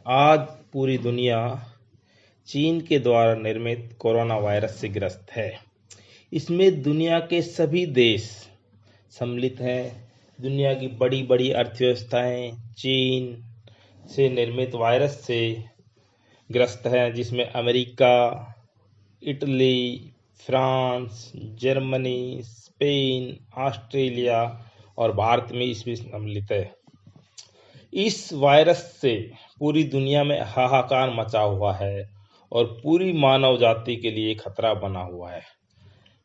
आज पूरी दुनिया चीन के द्वारा निर्मित कोरोना वायरस से ग्रस्त है। इसमें दुनिया के सभी देश सम्मिलित हैं। दुनिया की बड़ी बड़ी अर्थव्यवस्थाएं चीन से निर्मित वायरस से ग्रस्त हैं, जिसमें America, Italy, France, Germany, Spain, Australia और भारत में इसमें सम्मिलित है। इस वायरस से पूरी दुनिया में हाहाकार मचा हुआ है और पूरी मानव जाति के लिए खतरा बना हुआ है।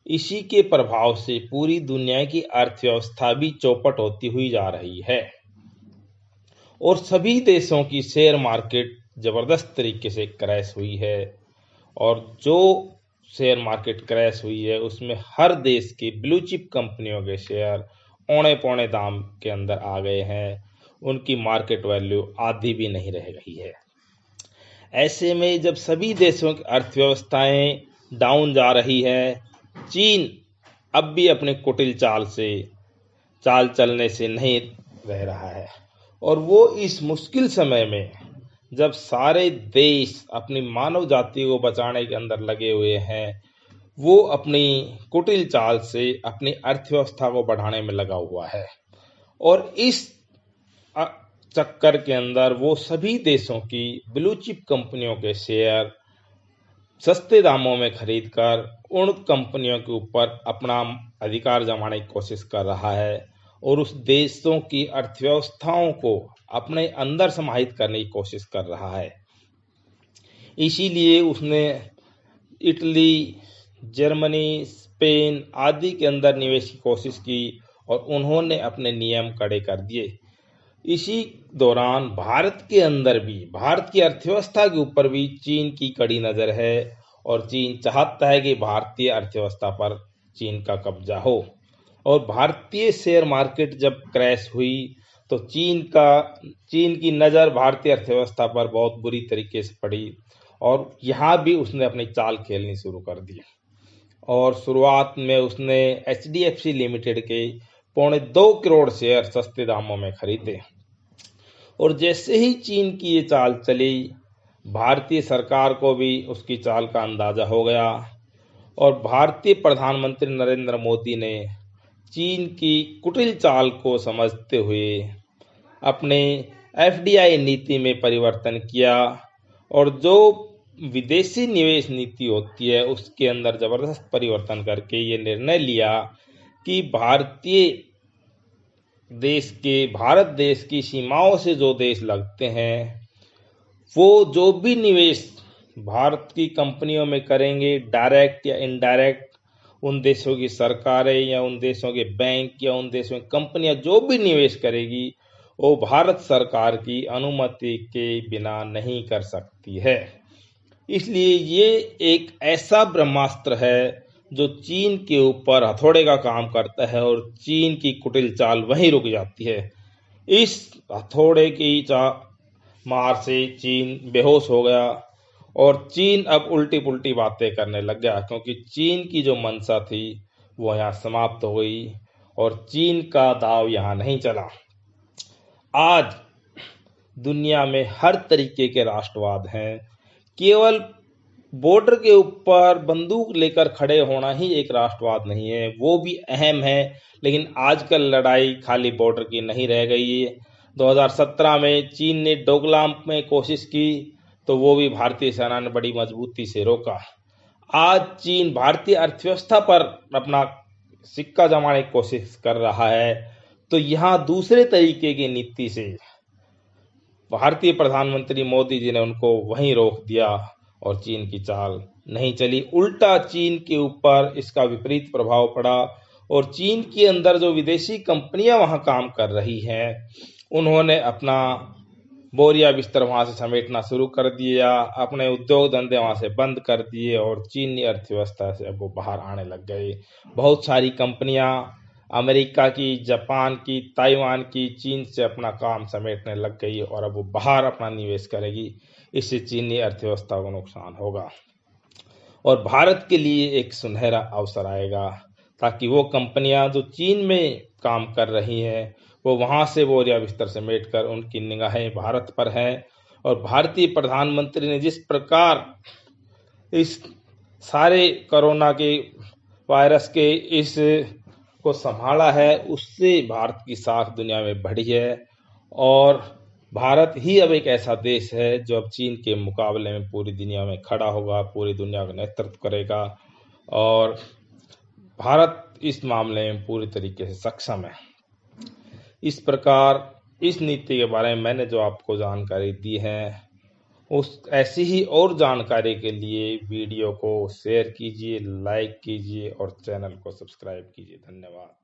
इसी के प्रभाव से पूरी दुनिया की अर्थव्यवस्था भी चौपट होती हुई जा रही है और सभी देशों की शेयर मार्केट जबरदस्त तरीके से क्रैश हुई है। और जो शेयर मार्केट क्रैश हुई है उसमें हर देश की ब्लू चिप कंपनियों के शेयर औने पौने दाम के अंदर आ गए हैं। उनकी मार्केट वैल्यू आधी भी नहीं रह गई है। ऐसे में जब सभी देशों की अर्थव्यवस्थाएं डाउन जा रही है, चीन अब भी अपने कुटिल चाल चलने से नहीं रह रहा है और वो इस मुश्किल समय में जब सारे देश अपनी मानव जाति को बचाने के अंदर लगे हुए हैं, वो अपनी कुटिल चाल से अपनी अर्थव्यवस्था को बढ़ाने में लगा हुआ है। और इस चक्कर के अंदर वो सभी देशों की ब्लू चिप कंपनियों के शेयर सस्ते दामों में खरीदकर उन कंपनियों के ऊपर अपना अधिकार जमाने की कोशिश कर रहा है और उस देशों की अर्थव्यवस्थाओं को अपने अंदर समाहित करने की कोशिश कर रहा है। इसीलिए उसने इटली, जर्मनी, स्पेन आदि के अंदर निवेश की कोशिश की और उन्होंने अपने नियम कड़े कर दिए। इसी दौरान भारत के अंदर भी, भारत की अर्थव्यवस्था के ऊपर भी चीन की कड़ी नजर है और चीन चाहता है कि भारतीय अर्थव्यवस्था पर चीन का कब्जा हो। और भारतीय शेयर मार्केट जब क्रैश हुई तो चीन की नज़र भारतीय अर्थव्यवस्था पर बहुत बुरी तरीके से पड़ी और यहाँ भी उसने अपनी चाल खेलनी शुरू कर दी। और शुरुआत में उसने HDFC लिमिटेड के 2.25 करोड़ शेयर सस्ते दामों में खरीदे और जैसे ही चीन की ये चाल चली, भारतीय सरकार को भी उसकी चाल का अंदाजा हो गया और भारतीय प्रधानमंत्री नरेंद्र मोदी ने चीन की कुटिल चाल को समझते हुए अपने FDI नीति में परिवर्तन किया और जो विदेशी निवेश नीति होती है उसके अंदर जबरदस्त परिवर्तन करके ये निर्णय लिया कि भारत देश की सीमाओं से जो देश लगते हैं वो जो भी निवेश भारत की कंपनियों में करेंगे, डायरेक्ट या इनडायरेक्ट, उन देशों की सरकारें या उन देशों के बैंक या उन देशों की कंपनियां जो भी निवेश करेगी वो भारत सरकार की अनुमति के बिना नहीं कर सकती है। इसलिए ये एक ऐसा ब्रह्मास्त्र है जो चीन के ऊपर हथौड़े का काम करता है और चीन की कुटिल चाल वहीं रुक जाती है। इस हथौड़े की मार से चीन बेहोश हो गया और चीन अब उल्टी पुल्टी बातें करने लग गया, क्योंकि चीन की जो मंशा थी वो यहाँ समाप्त हो गई और चीन का दाव यहाँ नहीं चला। आज दुनिया में हर तरीके के राष्ट्रवाद हैं। केवल बॉर्डर के ऊपर बंदूक लेकर खड़े होना ही एक राष्ट्रवाद नहीं है, वो भी अहम है, लेकिन आजकल लड़ाई खाली बॉर्डर की नहीं रह गई है। 2017 में चीन ने डोकलाम में कोशिश की तो वो भी भारतीय सेना ने बड़ी मजबूती से रोका। आज चीन भारतीय अर्थव्यवस्था पर अपना सिक्का जमाने की कोशिश कर रहा है, तो यहाँ दूसरे तरीके की नीति से भारतीय प्रधानमंत्री मोदी जी ने उनको वहीं रोक दिया और चीन की चाल नहीं चली। उल्टा चीन के ऊपर इसका विपरीत प्रभाव पड़ा और चीन के अंदर जो विदेशी कंपनियां वहां काम कर रही हैं उन्होंने अपना बोरिया बिस्तर वहां से समेटना शुरू कर दिया, अपने उद्योग धंधे वहां से बंद कर दिए और चीनी अर्थव्यवस्था से अब वो बाहर आने लग गए। बहुत सारी कंपनियां अमेरिका की, जापान की, ताइवान की चीन से अपना काम समेटने लग गई और अब वो बाहर अपना निवेश करेगी। इससे चीनी अर्थव्यवस्था को नुकसान होगा और भारत के लिए एक सुनहरा अवसर आएगा ताकि वो कंपनियां जो चीन में काम कर रही हैं वो वहां से बोरिया बिस्तर समेट कर, उनकी निगाहें भारत पर हैं और भारतीय प्रधानमंत्री ने जिस प्रकार इस सारे कोरोना के वायरस के इस को संभाला है, उससे भारत की साख दुनिया में बढ़ी है। और भारत ही अब एक ऐसा देश है जो अब चीन के मुकाबले में पूरी दुनिया में खड़ा होगा, पूरी दुनिया का नेतृत्व करेगा। और भारत इस मामले में पूरी तरीके से सक्षम है। इस प्रकार इस नीति के बारे में मैंने जो आपको जानकारी दी है, उस ऐसी ही और जानकारी के लिए वीडियो को शेयर कीजिए, लाइक कीजिए और चैनल को सब्सक्राइब कीजिए। धन्यवाद।